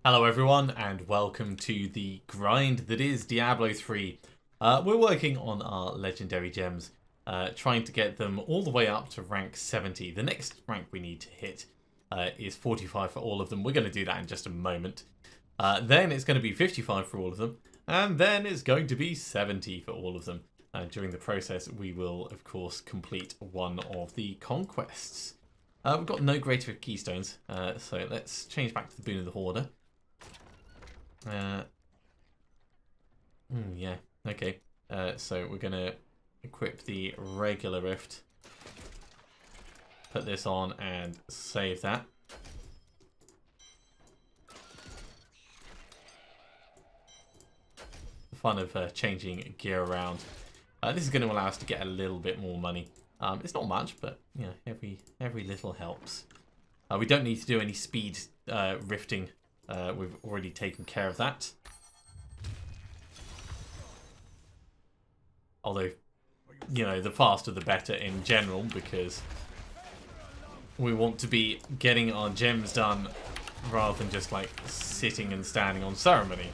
Hello everyone and welcome to the grind that is Diablo 3. We're working on our legendary gems, trying to get them all the way up to rank 70. The next rank we need to hit is 45 for all of them. We're going to do that in just a moment. Then it's going to be 55 for all of them, and then it's going to be 70 for all of them. During the process we will of course complete one of the conquests. We've got no greater keystones, so let's change back to the Boon of the Hoarder. Yeah, okay. So we're going to equip the regular rift. Put this on and save that. The fun of changing gear around. This is going to allow us to get a little bit more money. It's not much, but you know, every little helps. We don't need to do any speed rifting. We've already taken care of that. Although, you know, the faster the better in general, because we want to be getting our gems done rather than just like sitting and standing on ceremony.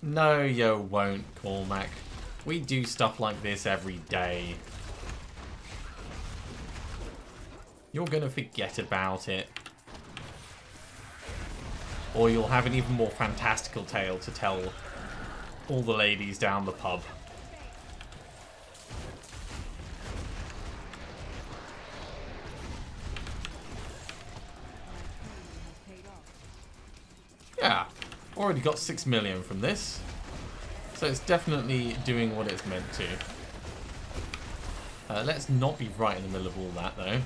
No, you won't, Cormac. We do stuff like this every day. You're gonna forget about it. Or you'll have an even more fantastical tale to tell all the ladies down the pub. Yeah, already got 6 million from this. So it's definitely doing what it's meant to. Let's not be right in the middle of all that though.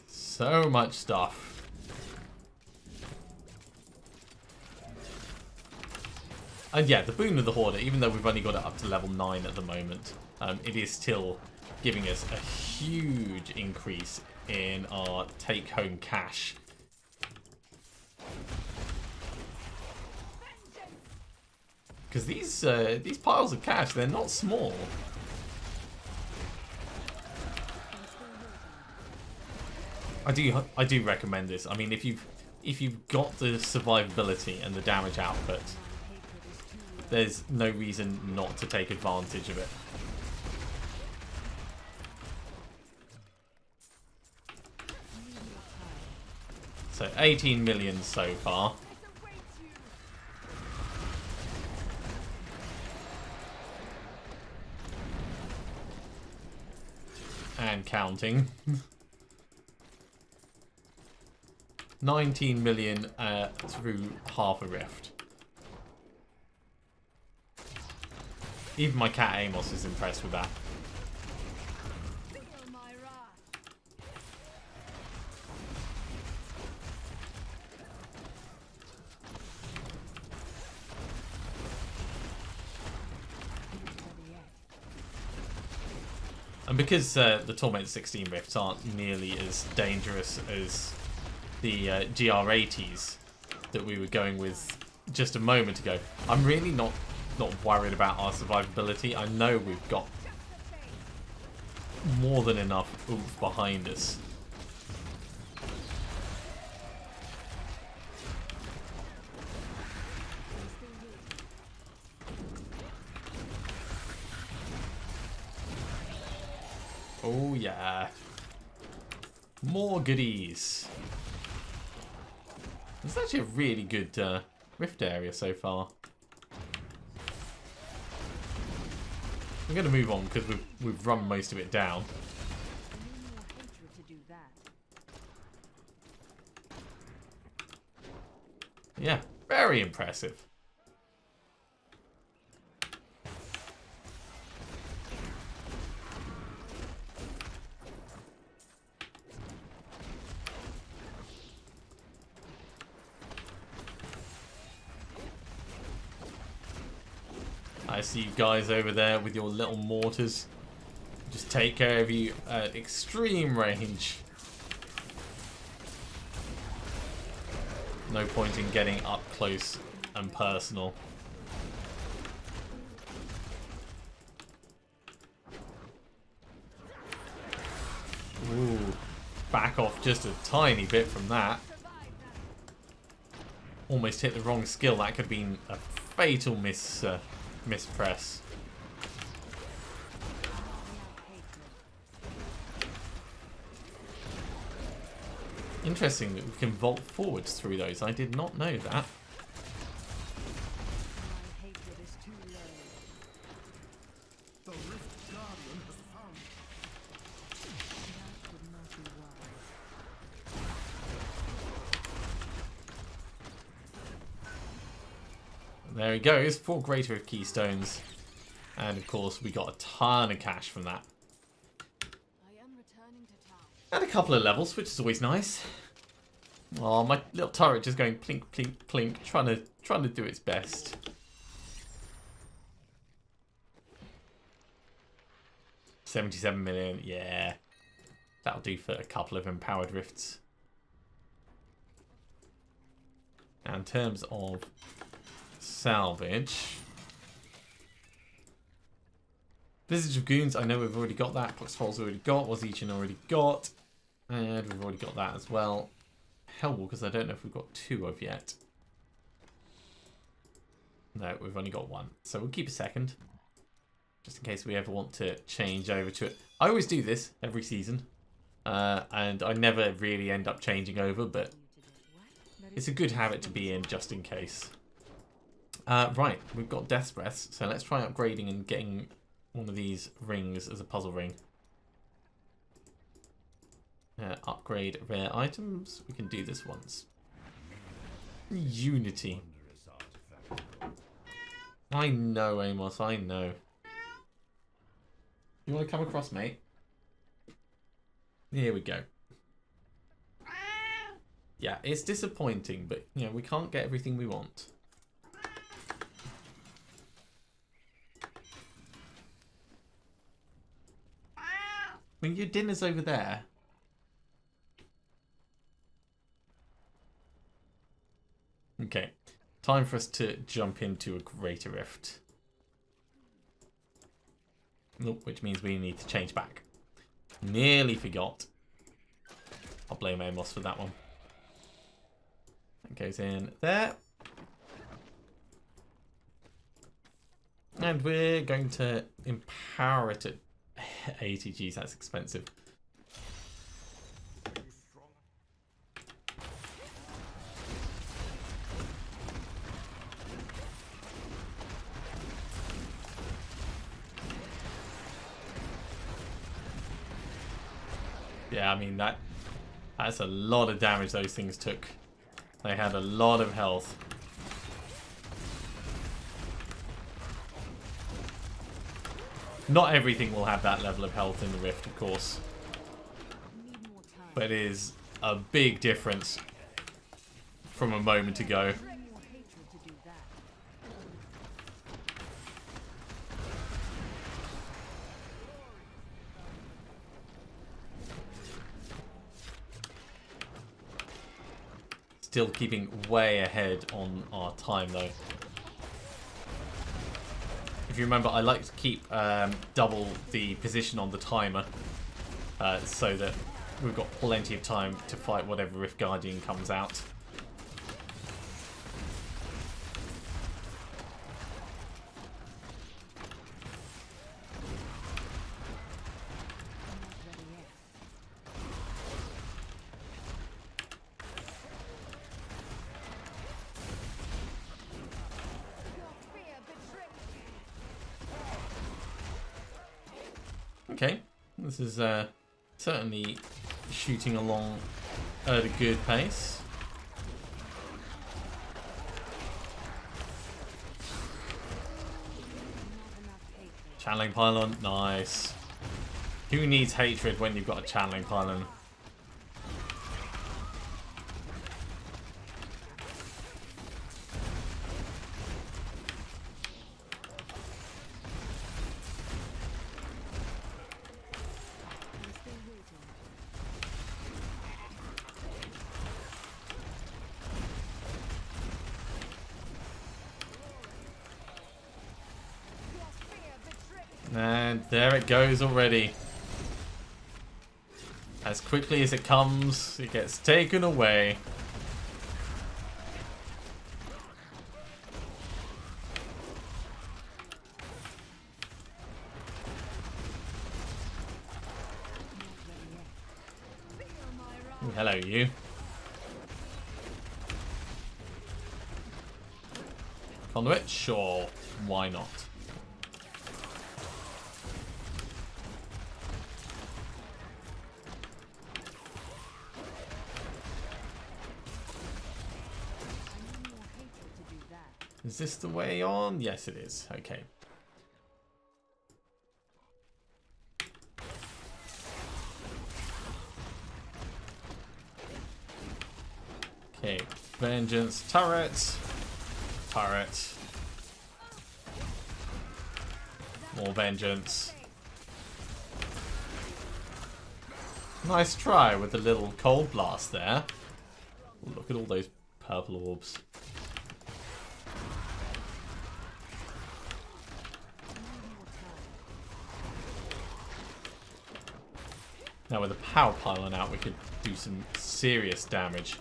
So much stuff. And yeah, the Boon of the Hoarder, even though we've only got it up to level 9 at the moment, it is still giving us a huge increase in our take-home cash. Because these piles of cash, they're not small. I do recommend this. I mean, if you've got the survivability and the damage output, there's no reason not to take advantage of it. So 18 million so far. And counting. 19 million through half a rift. Even my cat Amos is impressed with that. And because the Torment 16 rifts aren't nearly as dangerous as the GR80s that we were going with just a moment ago, I'm really not worried about our survivability. I know we've got more than enough oomph behind us. Oh yeah. More goodies. It's actually a really good rift area so far. I'm going to move on because we've run most of it down. Yeah, very impressive. I see you guys over there with your little mortars. Just take care of you at extreme range. No point in getting up close and personal. Ooh. Back off just a tiny bit from that. Almost hit the wrong skill. That could have been a fatal mispress. Interesting that we can vault forwards through those. I did not know that. There he goes, 4 greater of keystones. And of course we got a ton of cash from that. And a couple of levels, which is always nice. Oh, my little turret just going plink, plink, plink, trying to do its best. $77 million, yeah. That'll do for a couple of empowered rifts. And in terms of salvage, Visage of Goons, I know we've already got that. Foxfall's already got. Wazichin already got. And we've already got that as well. Hellwalkers, I don't know if we've got 2 of yet. No, we've only got 1. So we'll keep a second. Just in case we ever want to change over to it. I always do this every season. And I never really end up changing over, but it's a good habit to be in just in case. Right, we've got Death's Breath, so let's try upgrading and getting one of these rings as a puzzle ring. Upgrade rare items. We can do this once. Unity. I know, Amos, I know. You want to come across, mate? Here we go. Yeah, it's disappointing, but you know, we can't get everything we want. I mean, your dinner's over there. Okay, time for us to jump into a greater rift. Nope, which means we need to change back. Nearly forgot. I'll blame Amos for that one. That goes in there. And we're going to empower it at 80. Geez, that's expensive. Yeah, I mean, that's a lot of damage those things took. They had a lot of health. Not everything will have that level of health in the Rift, of course. But it is a big difference from a moment ago. Still keeping way ahead on our time though. If you remember, I like to keep double the position on the timer so that we've got plenty of time to fight whatever Rift Guardian comes out. Okay, this is certainly shooting along at a good pace. Channeling pylon, nice. Who needs hatred when you've got a channeling pylon? And there it goes already. As quickly as it comes, it gets taken away. Ooh, hello, you. Conduit? Sure. Why not? Is this the way on? Yes, it is. Okay. Okay. Vengeance. Turret. Turret. More vengeance. Nice try with the little cold blast there. Look at all those purple orbs. Now with the power pylon out, we could do some serious damage.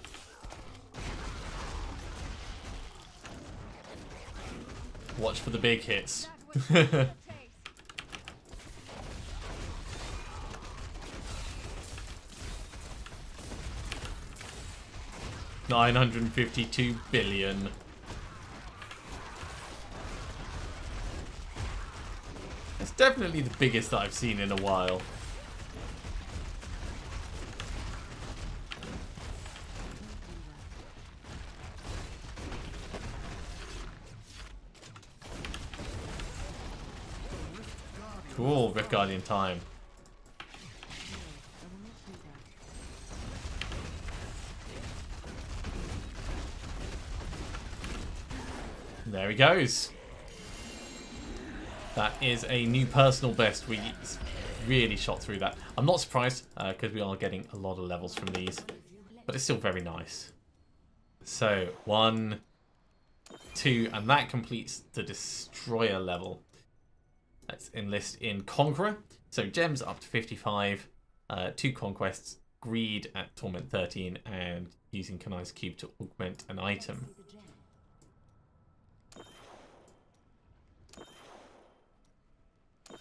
Watch for the big hits. 952 billion. It's definitely the biggest that I've seen in a while. Cool, Rift Guardian time. There he goes. That is a new personal best. We really shot through that. I'm not surprised because we are getting a lot of levels from these, but it's still very nice. So 1, 2, and that completes the Destroyer level. Let's enlist in Conqueror. So gems up to 55, 2 conquests, greed at Torment 13, and using Kanai's Cube to augment an item.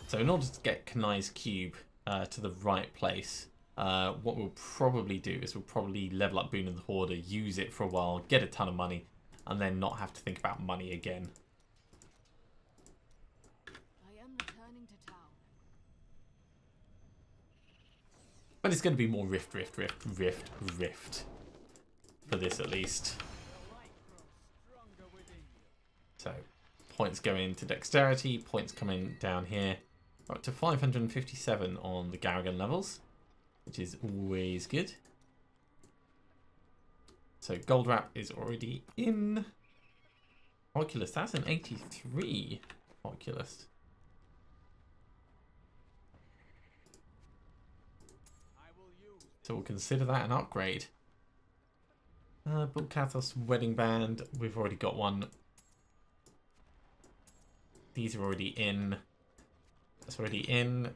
So in order to get Kanai's Cube to the right place, what we'll probably do is we'll probably level up Boon of the Hoarder, use it for a while, get a ton of money, and then not have to think about money again. I am returning to town. But it's going to be more rift for this at least. So points go into dexterity, points coming down here. We're up to 557 on the Garrigan levels, which is always good. So gold wrap is already in. Oculus, that's an 83 Oculus. So we'll consider that an upgrade. Bulkathos Wedding Band, we've already got one. These are already in. That's already in.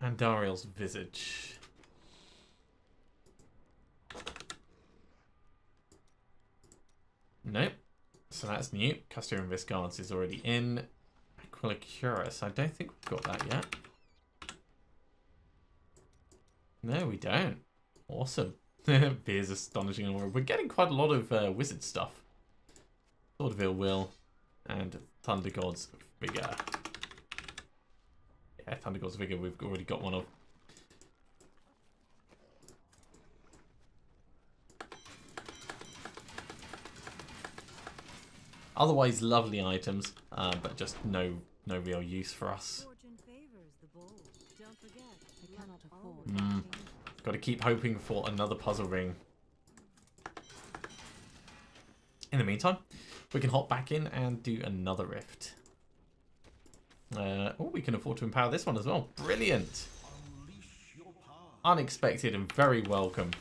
And Dariel's Visage. Nope. So that's new. Custodian Viscards is already in. Aquila Curus, I don't think we've got that yet. No, we don't. Awesome. Beer's Astonishing Aura. We're getting quite a lot of wizard stuff. Sword of Ill Will and Thunder God's Vigor. Yeah, Thunder God's Vigor we've already got one of. Otherwise lovely items, but just no real use for us. Got to keep hoping for another puzzle ring. In the meantime, we can hop back in and do another rift. Oh, we can afford to empower this one as well. Brilliant! Unexpected and very welcome.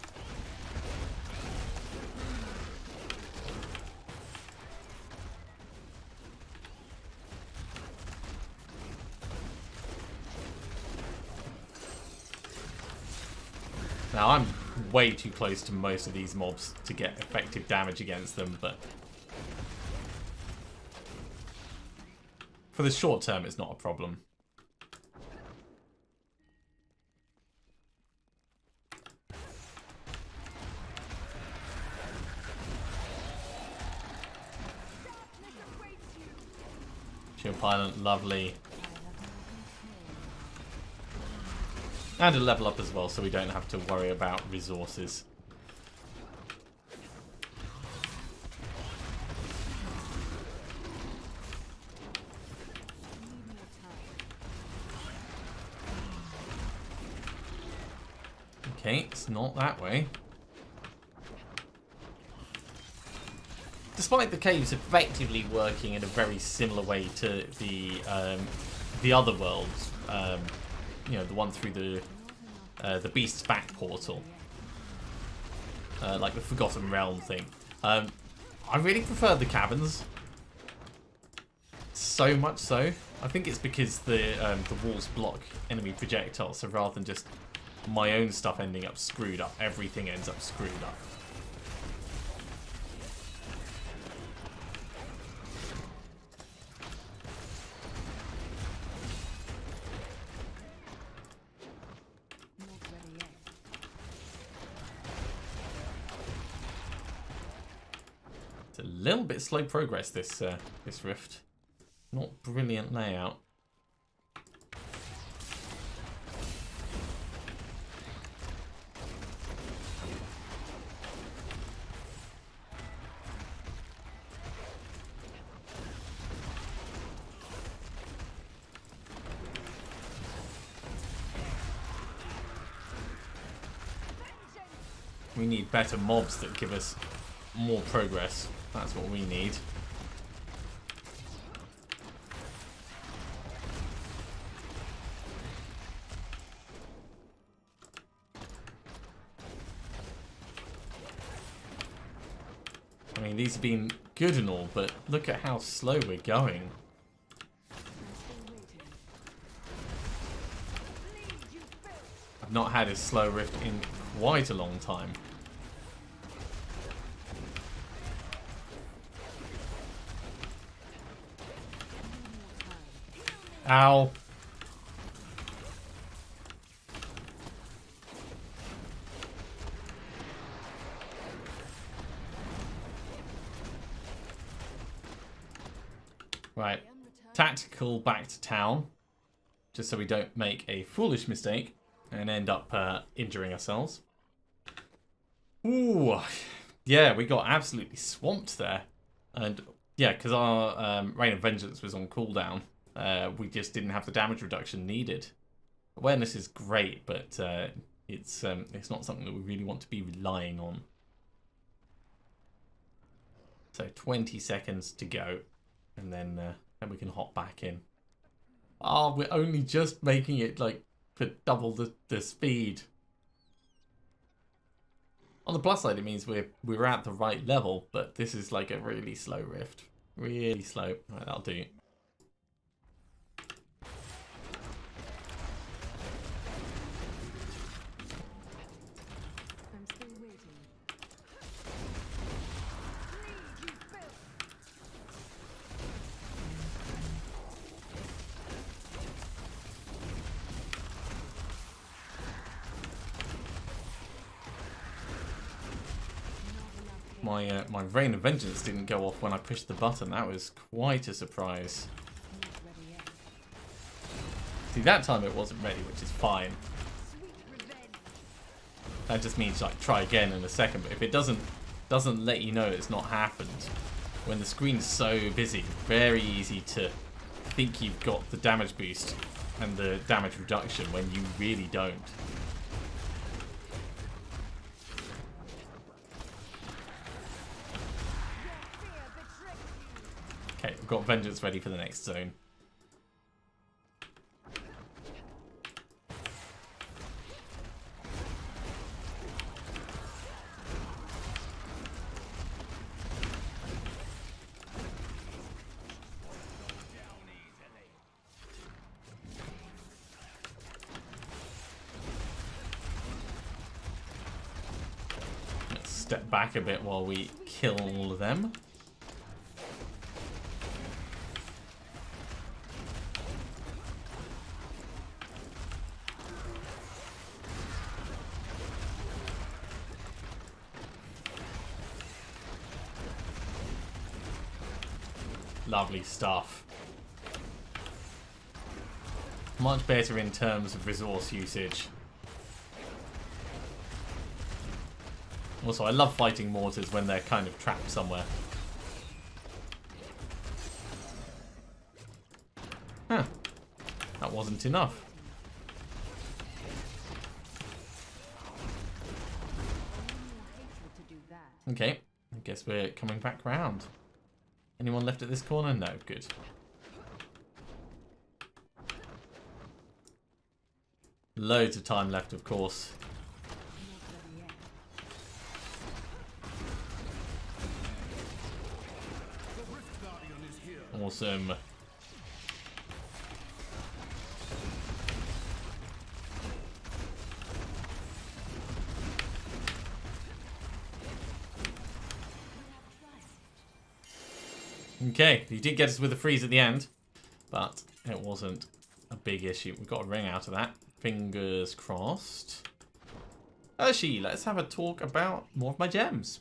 Now, I'm way too close to most of these mobs to get effective damage against them, but for the short term, it's not a problem. Shield Pilot, lovely. And a level up as well, so we don't have to worry about resources. Okay, it's not that way. Despite the caves effectively working in a very similar way to the other worlds, you know, the one through the Beast's Back portal, like the Forgotten Realm thing. I really prefer the caverns. So much so, I think it's because the walls block enemy projectiles, so rather than just my own stuff ending up screwed up, everything ends up screwed up. It's a little bit slow progress, this rift. Not brilliant layout. We need better mobs that give us more progress. That's what we need. I mean, these have been good and all, but look at how slow we're going. I've not had a slow rift in quite a long time. Ow. Right. Tactical back to town. Just so we don't make a foolish mistake and end up injuring ourselves. Ooh. Yeah, we got absolutely swamped there. And yeah, because our Reign of Vengeance was on cooldown. We just didn't have the damage reduction needed. Awareness is great, but it's not something that we really want to be relying on. So 20 seconds to go, and then we can hop back in. Oh, we're only just making it like for double the speed. On the plus side, it means we're at the right level, but this is like a really slow rift. Really slow. Right, that'll do. My Reign of Vengeance didn't go off when I pushed the button. That was quite a surprise. See, that time it wasn't ready, which is fine. That just means like try again in a second. But if it doesn't let you know it's not happened, when the screen's so busy, very easy to think you've got the damage boost and the damage reduction when you really don't. Okay, we've got Vengeance ready for the next zone. step back a bit while we kill all of them. Lovely stuff. Much better in terms of resource usage. Also, I love fighting mortars when they're kind of trapped somewhere. Huh. That wasn't enough. Okay, I guess we're coming back round. Anyone left at this corner? No, good. Loads of time left, of course. Awesome. Okay, he did get us with a freeze at the end, but it wasn't a big issue. We got a ring out of that. Fingers crossed. Hershey, let's have a talk about more of my gems.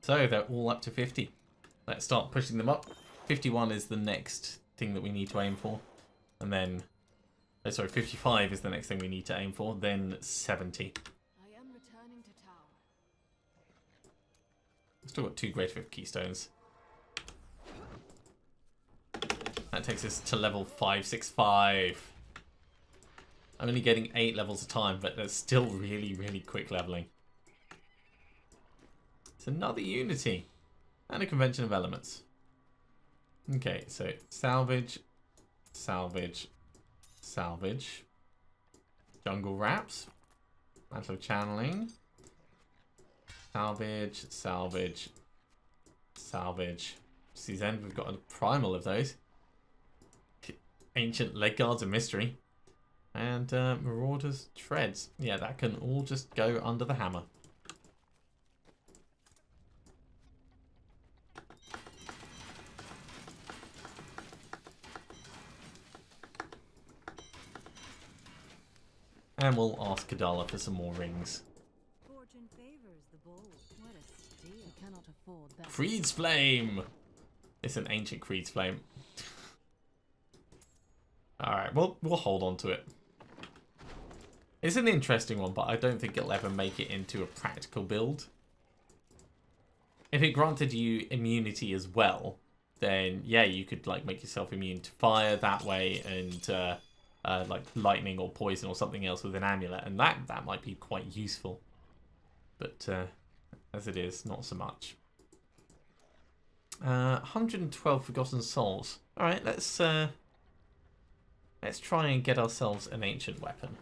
So they're all up to 50. Let's start pushing them up. 51 is the next thing that we need to aim for. And then, oh, sorry, 55 is the next thing we need to aim for. Then 70. I am returning to town. Still got 2 Great Fifth Keystones. That takes us to level 565. I'm only getting 8 levels a time, but that's still really, really quick leveling. It's another Unity. And a Convention of Elements. Okay, so salvage, salvage, salvage. Jungle Wraps. Mantle of Channeling. Salvage, salvage, salvage. Sea's End, we've got a primal of those. Ancient Leg Guards of Mystery. And Marauder's Treads. Yeah, that can all just go under the hammer. And we'll ask Kadala for some more rings. Fortune favors the bold. What a steal. We cannot afford that. Creed's Flame! It's an ancient Creed's Flame. Alright, we'll hold on to it. It's an interesting one, but I don't think it'll ever make it into a practical build. If it granted you immunity as well, then yeah, you could like make yourself immune to fire that way and like lightning or poison or something else with an amulet, and that might be quite useful. But as it is, not so much. 112 Forgotten Souls. Alright, let's try and get ourselves an ancient weapon.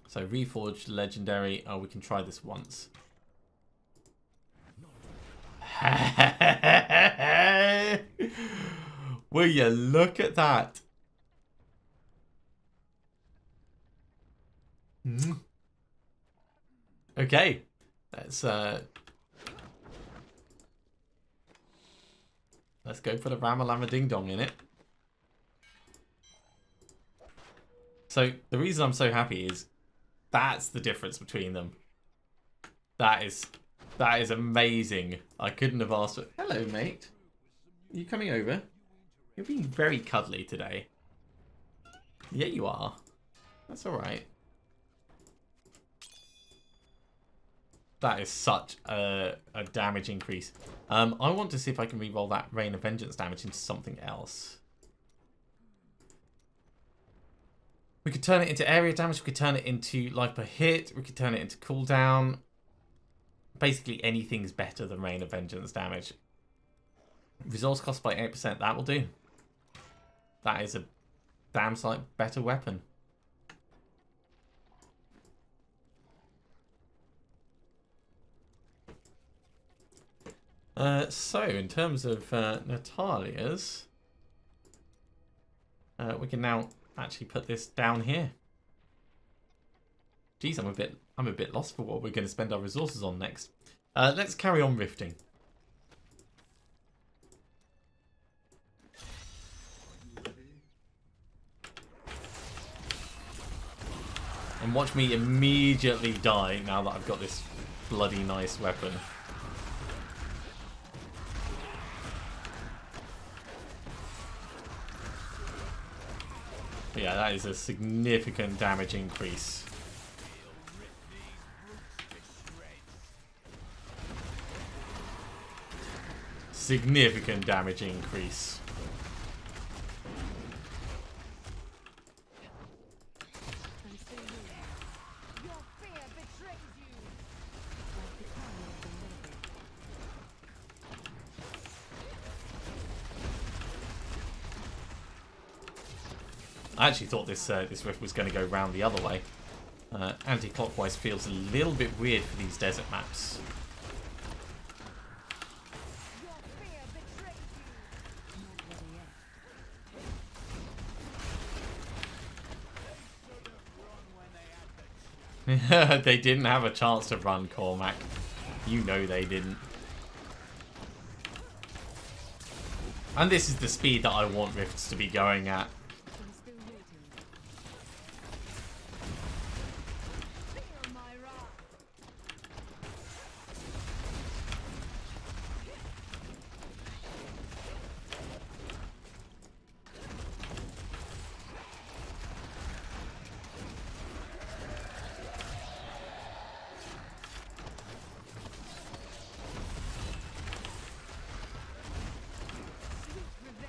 So Reforged Legendary. Oh, we can try this once. Will you look at that? Okay, let's go for the Ramalama Ding Dong in it. So the reason I'm so happy is that's the difference between them. That is amazing. I couldn't have asked for... Hello, mate. Are you coming over? You're being very cuddly today. Yeah, you are. That's alright. That is such a damage increase. I want to see if I can reroll that Rain of Vengeance damage into something else. We could turn it into area damage. We could turn it into life per hit. We could turn it into cooldown. Basically, anything's better than Rain of Vengeance damage. Resource cost by 8%. That will do. That is a damn sight better weapon. So, in terms of Natalya's... we can now actually put this down here. Geez, I'm a bit lost for what we're going to spend our resources on next. Let's carry on rifting. And watch me immediately die now that I've got this bloody nice weapon. But yeah, that is a significant damage increase. Significant damage increase. I actually thought this rift was going to go round the other way. Anti-clockwise feels a little bit weird for these desert maps. They didn't have a chance to run, Cormac. You know they didn't. And this is the speed that I want rifts to be going at.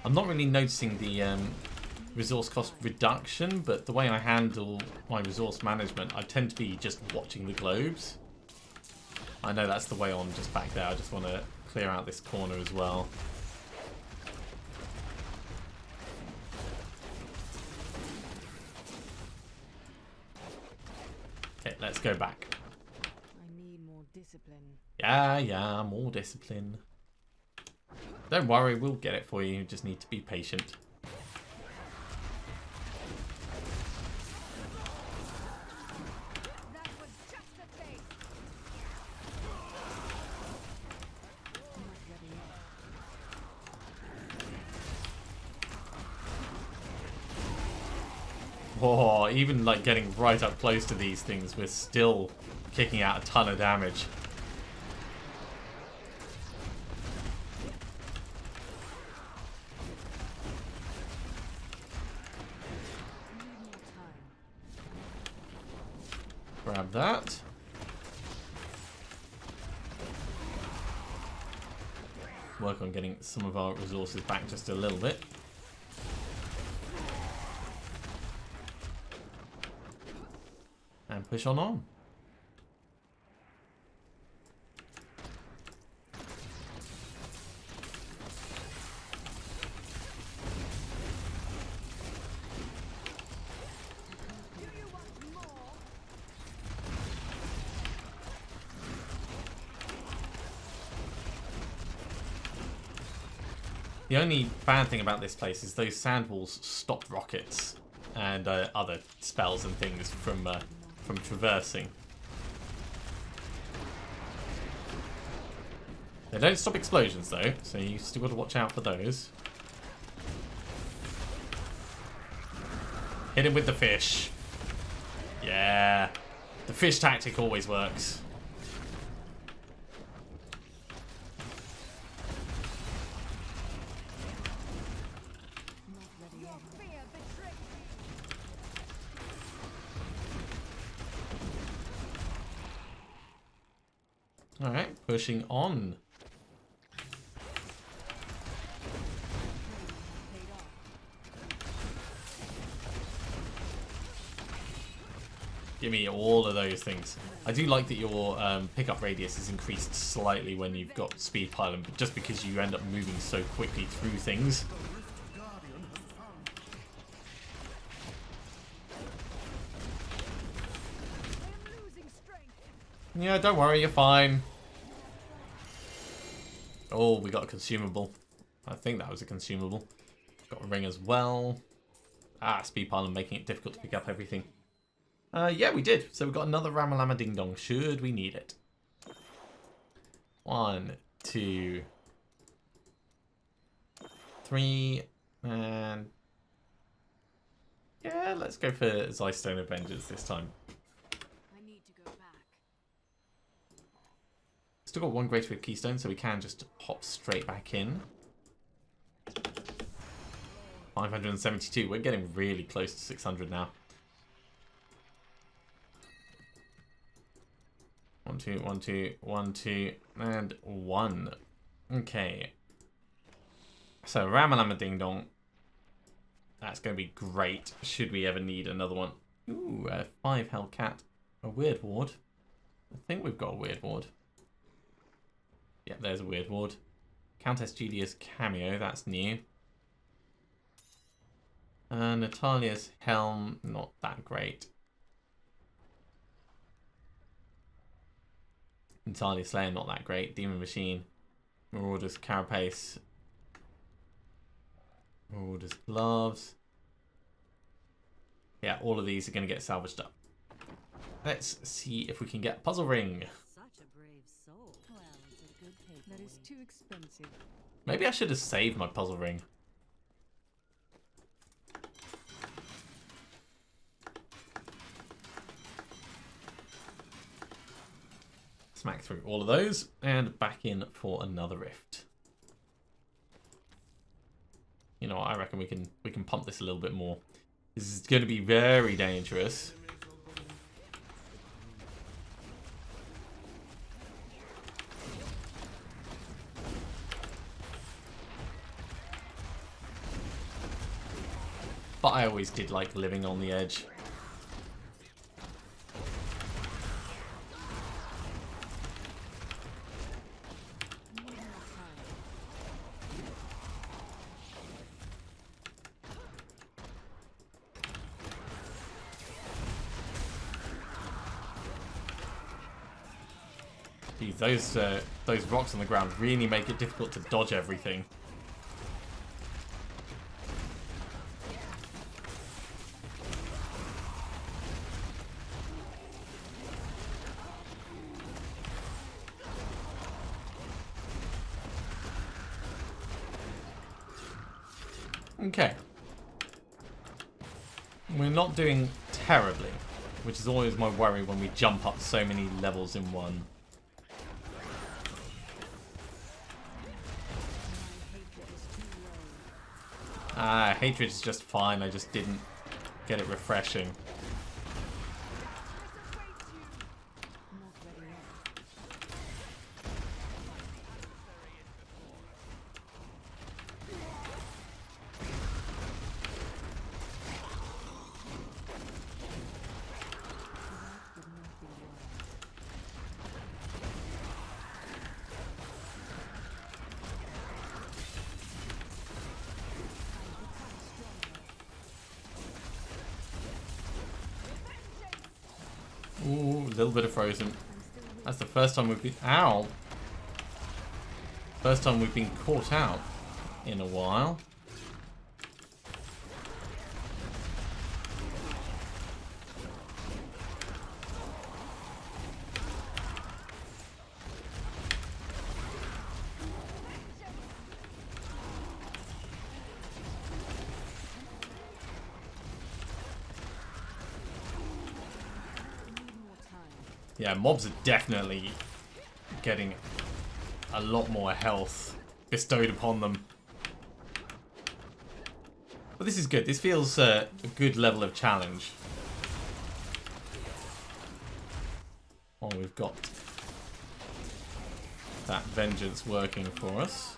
I'm not really noticing the resource cost reduction, but the way I handle my resource management, I tend to be just watching the globes. I know that's the way on just back there. I just want to clear out this corner as well. Okay, let's go back. I need more discipline. Yeah, more discipline. Don't worry, we'll get it for you. You just need to be patient. That was just a taste. Not ready yet. Oh, even like getting right up close to these things, we're still kicking out a ton of damage. Grab that. Work on getting some of our resources back just a little bit. And push on. The only bad thing about this place is those sand walls stop rockets and other spells and things from traversing. They don't stop explosions though, so you still got to watch out for those. Hit him with the fish. Yeah, the fish tactic always works. Alright, pushing on. Give me all of those things. I do like that your pickup radius is increased slightly when you've got speed pylon, but just because you end up moving so quickly through things. Yeah, don't worry, you're fine. Oh, we got a consumable. I think that was a consumable. Got a ring as well. speed pile and making it difficult to pick up everything. Yeah, we did. So we've got another Ramalama Ding Dong, should we need it. 1, 2, 3, and... yeah, let's go for Zystone Avengers this time. I need to go back. Still got 1 Greater Keystone, so we can just hop straight back in. 572. We're getting really close to 600 now. 1, 2, 1, 2, 1, 2, and 1. Okay. So, Ramalama Ding Dong. That's going to be great, should we ever need another one. Ooh, a 5 Hellcat. A Weird Ward. I think we've got a Weird Ward. Yeah, there's a Weird Ward. Countess Julia's cameo, that's new. Natalya's helm, not that great. Natalya Slayer, not that great. Demon Machine. Marauder's carapace. Marauder's gloves. Yeah, all of these are going to get salvaged up. Let's see if we can get Puzzle Ring. Such a brave soul. Well, it's a good paper. That is too expensive. Maybe I should have saved my Puzzle Ring. Smack through all of those and back in for another rift. You know what, I reckon we can pump this a little bit more. This is going to be very dangerous. But I always did like living on the edge. Geez, those rocks on the ground really make it difficult to dodge everything. Okay. We're not doing terribly, which is always my worry when we jump up so many levels in one. Hatred is just fine, I just didn't get it refreshing. Ooh, a little bit of frozen. That's the first time we've been... ow! First time we've been caught out in a while. Yeah, mobs are definitely getting a lot more health bestowed upon them. But this is good. This feels a good level of challenge. Oh, we've got that vengeance working for us.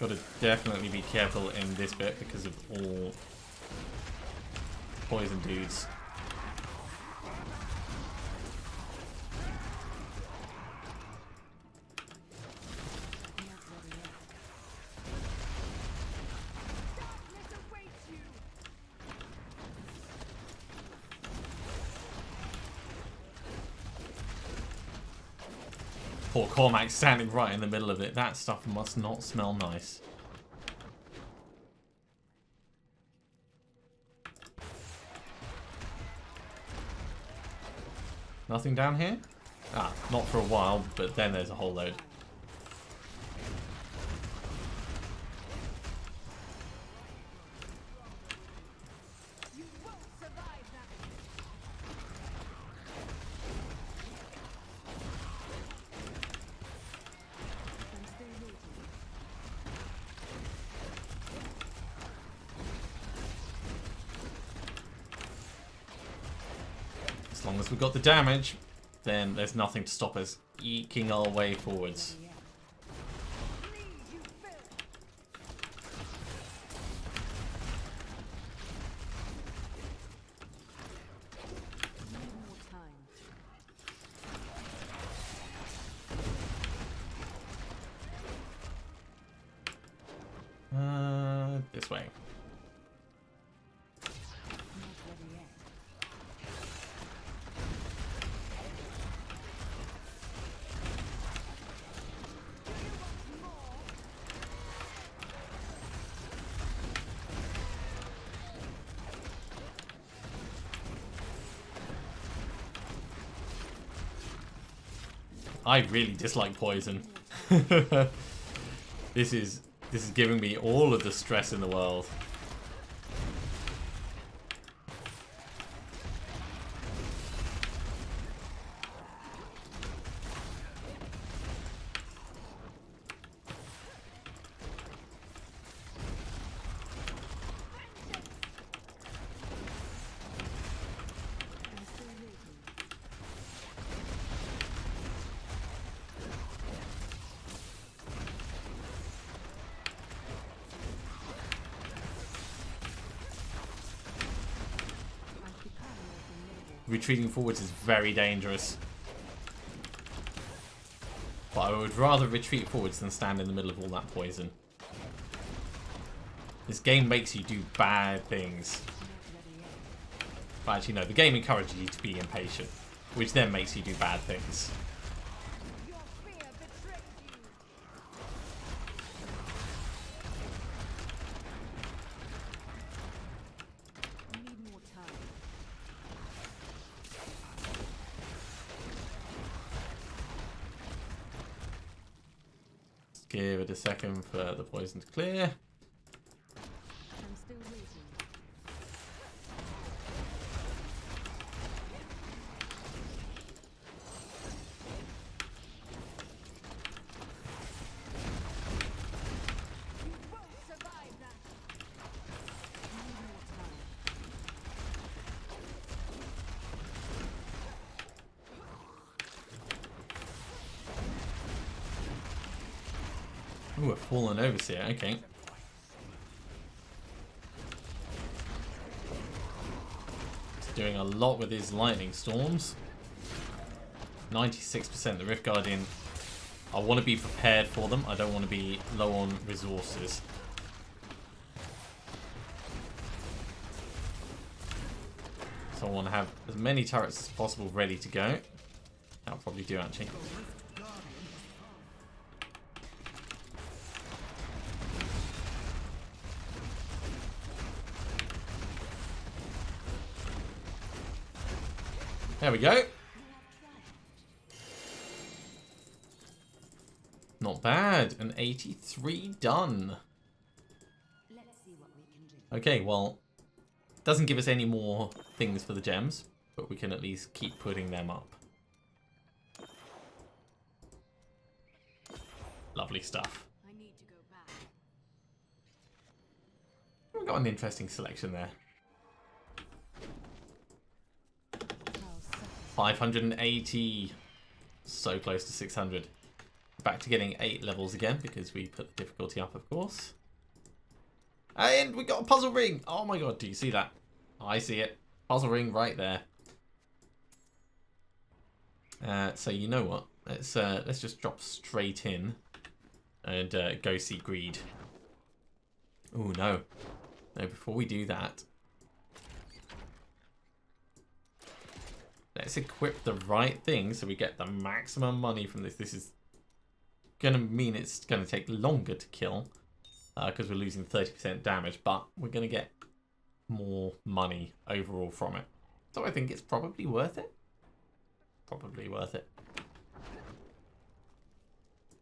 Got to definitely be careful in this bit because of all poison dudes. Poor Cormac standing right in the middle of it. That stuff must not smell nice. Nothing down here? Ah, not for a while, but then there's a whole load. As long as we've got the damage, then there's nothing to stop us eking our way forwards. This way. I really dislike poison. This is giving me all of the stress in the world. Retreating forwards is very dangerous. But I would rather retreat forwards than stand in the middle of all that poison. This game makes you do bad things. But actually no, the game encourages you to be impatient, which then makes you do bad things. Give it a second for the poison to clear. I'm still waiting. You won't survive that. I need more time. Ooh, a fallen overseer, okay. He's doing a lot with his lightning storms. 96% the Rift Guardian. I want to be prepared for them. I don't want to be low on resources. So I want to have as many turrets as possible ready to go. That'll probably do actually. There we go. Not bad. An 83 done. Let's see what we can do. Okay, well, doesn't give us any more things for the gems, but we can at least keep putting them up. Lovely stuff. I need to go back. We've got an interesting selection there. 580. So close to 600. Back to getting 8 levels again because we put the difficulty up, of course. And we got a puzzle ring. Oh my god, do you see that? I see it. Puzzle ring right there. So you know what? Let's just drop straight in and go see Greed. Oh no. No, before we do that, let's equip the right thing so we get the maximum money from this. This is going to mean it's going to take longer to kill because we're losing 30% damage, but we're going to get more money overall from it. So I think it's probably worth it. probably worth it.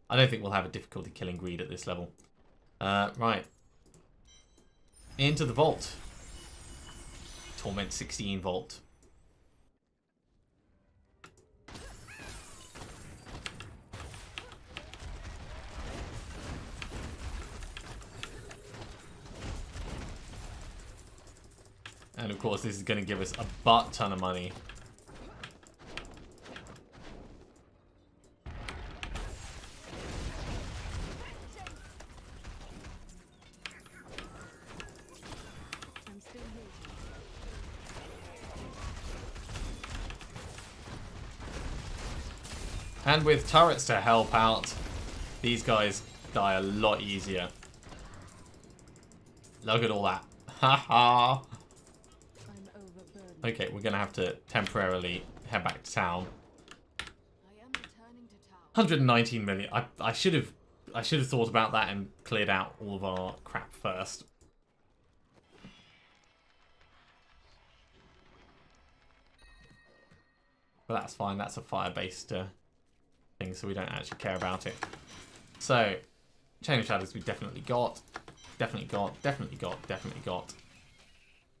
I don't think we'll have a difficulty killing greed at this level. Right. Into the vault. Torment 16 vault. And of course, this is going to give us a butt ton of money. And with turrets to help out, these guys die a lot easier. Look at all that. Haha. Okay, we're going to have to temporarily head back to town. 119 million. I should have thought about that and cleared out all of our crap first. But that's fine. That's a fire-based thing, so we don't actually care about it. So, Chain of Shadows we definitely got. Definitely got. Definitely got. Definitely got.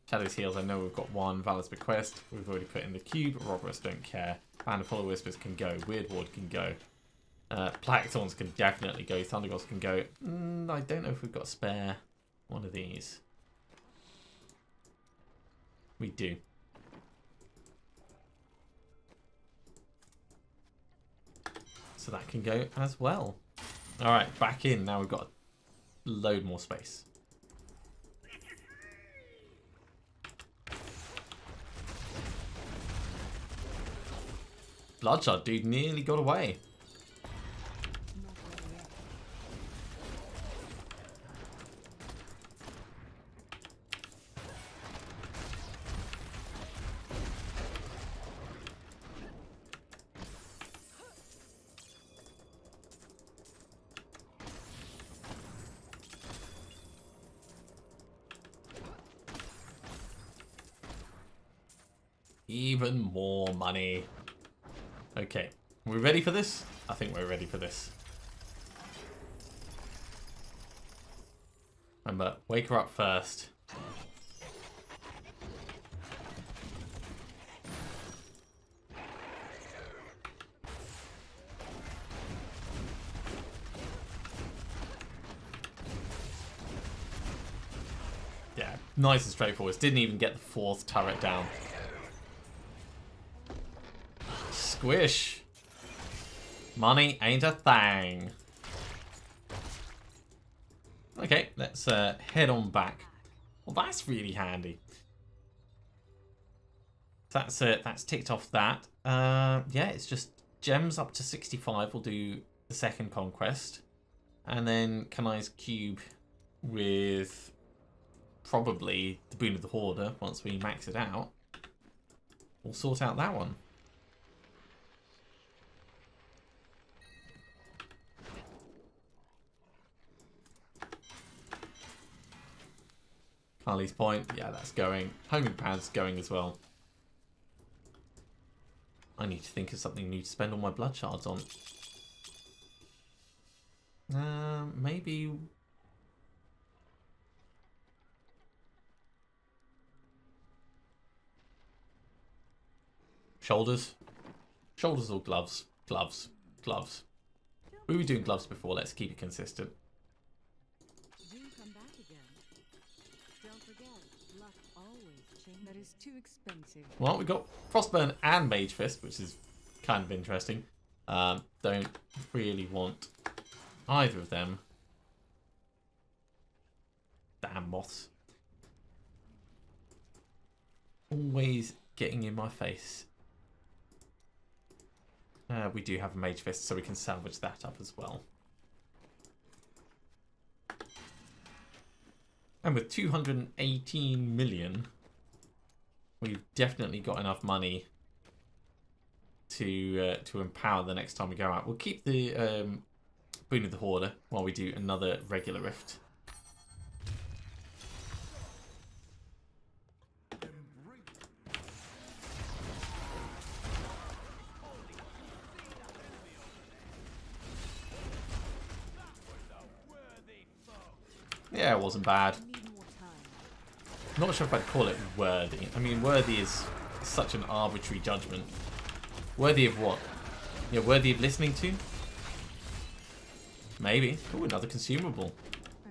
Shadow's Heals, I know we've got one. Valor's Bequest, we've already put in the cube. Robberus, don't care. Band of Hollow Whispers can go. Weird Ward can go. Blackthorns can definitely go. Thundergods can go. I don't know if we've got a spare one of these. We do. So that can go as well. Alright, back in. Now we've got a load more space. Bloodshot, dude, nearly got away. Even more money. Okay, are we ready for this? I think we're ready for this. Remember, wake her up first. Yeah, nice and straightforward. Didn't even get the 4th turret down. Squish. Money ain't a thing. Okay, let's head on back. Well, that's really handy. That's it. That's ticked off that. Yeah, it's just gems up to 65. We'll do the 2nd conquest. And then Kanai's cube with probably the Boon of the Hoarder once we max it out. We'll sort out that one. Carly's Point, yeah, that's going. Homing Pad's going as well. I need to think of something new to spend all my blood shards on. Maybe... Shoulders? Shoulders or gloves? Gloves. Gloves. We were doing gloves before, let's keep it consistent. That is too expensive. Well, we've got Frostburn and Mage Fist, which is kind of interesting. Don't really want either of them. Damn moths. Always getting in my face. We do have a Mage Fist, so we can salvage that up as well. And with 218 million... we've definitely got enough money to empower the next time we go out. We'll keep the Boon of the Hoarder while we do another regular rift. Yeah, it wasn't bad. Need more time. Not sure if I'd call it worthy. I mean, worthy is such an arbitrary judgment. Worthy of what? Yeah, worthy of listening to? Maybe. Oh, another consumable.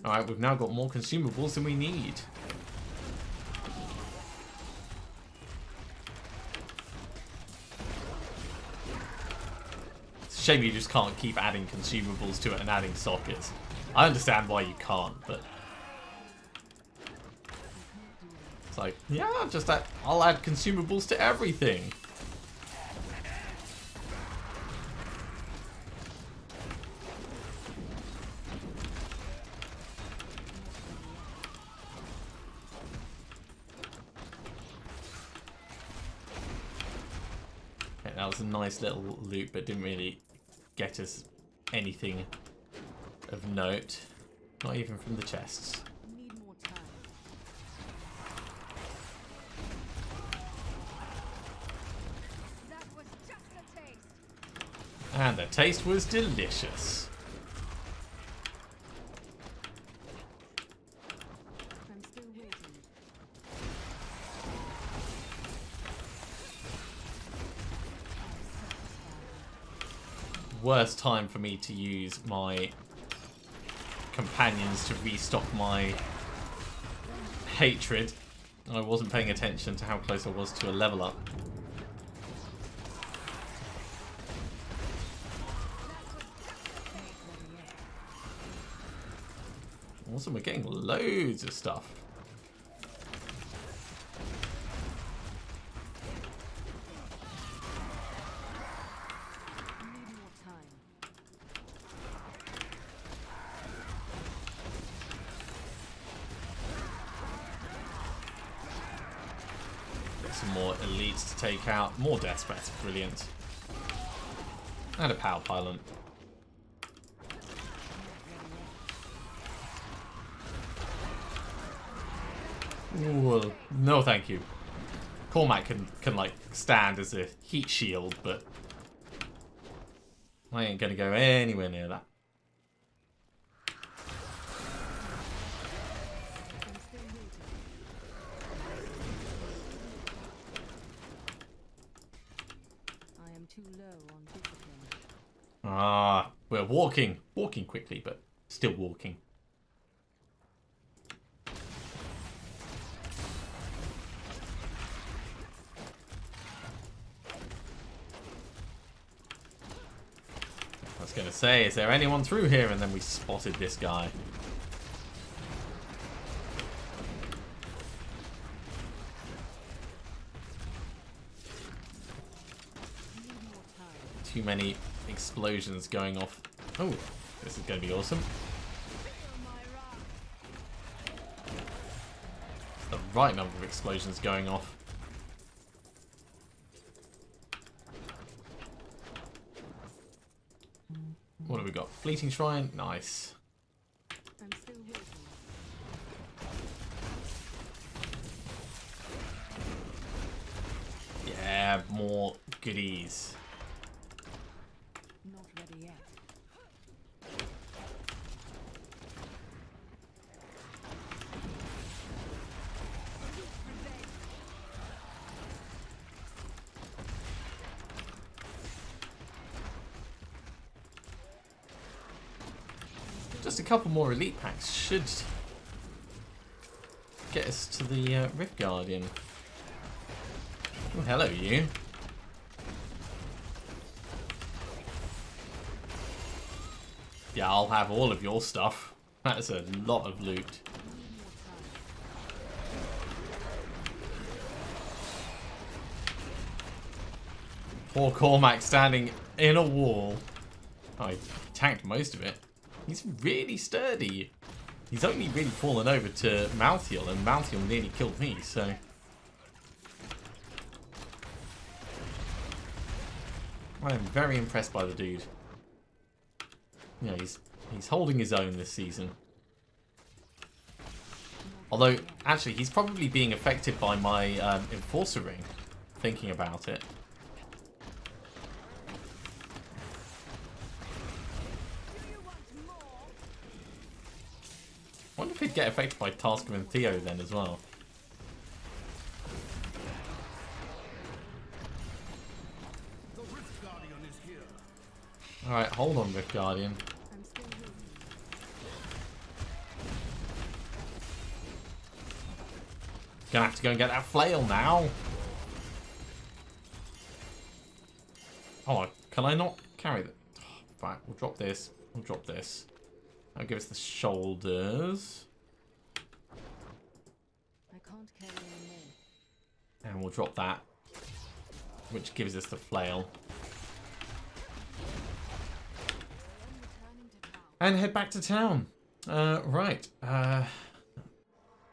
Alright, we've now got more consumables than we need. It's a shame you just can't keep adding consumables to it and adding sockets. I understand why you can't, but... It's like, yeah, I'll add consumables to everything. Okay, that was a nice little loot, but didn't really get us anything of note. Not even from the chests. Need more time. That was just a taste. And the taste was delicious. I'm still waiting. Worst time for me to use my companions to restock my hatred. I wasn't paying attention to how close I was to a level up. Awesome, we're getting loads of stuff. Need more time. Got some more elites to take out. More death spreads, brilliant. And a power pylon. Ooh, no thank you. Cormac can like stand as a heat shield, but I ain't gonna go anywhere near that. I'm still waiting. I am too low on discipline. Ah, we're walking quickly, but still walking. I was gonna say, is there anyone through here? And then we spotted this guy. Need more time. Too many explosions going off. Oh, this is gonna be awesome. The right number of explosions going off. What have we got? Fleeting Shrine? Nice. I'm still waiting. Yeah, more goodies. Not ready yet. Just a couple more elite packs should get us to the Rift Guardian. Oh, hello, you. Yeah, I'll have all of your stuff. That's a lot of loot. Poor Cormac standing in a wall. Oh, he tanked most of it. He's really sturdy. He's only really fallen over to Malthiel, and Malthiel nearly killed me, so... I am very impressed by the dude. Yeah, he's holding his own this season. Although, actually, he's probably being affected by my Enforcer ring, thinking about it. wonder if he'd get affected by Tasker and Theo then as well. Alright, hold on, Rift Guardian. I'm still here. Gonna have to go and get that flail now. Oh, can I not carry that? Oh, right, we'll drop this. We'll drop this. That'll give us the shoulders. I can't carry anymore. And we'll drop that, which gives us the flail. And head back to town. Right. I'm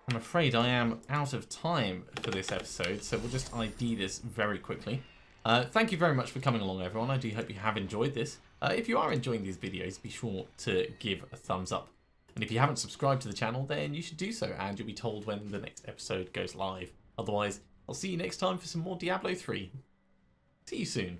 afraid I am out of time for this episode, so we'll just ID this very quickly. Thank you very much for coming along, everyone. I do hope you have enjoyed this. If you are enjoying these videos, be sure to give a thumbs up. And if you haven't subscribed to the channel, then you should do so, and you'll be told when the next episode goes live. Otherwise, I'll see you next time for some more Diablo 3. See you soon.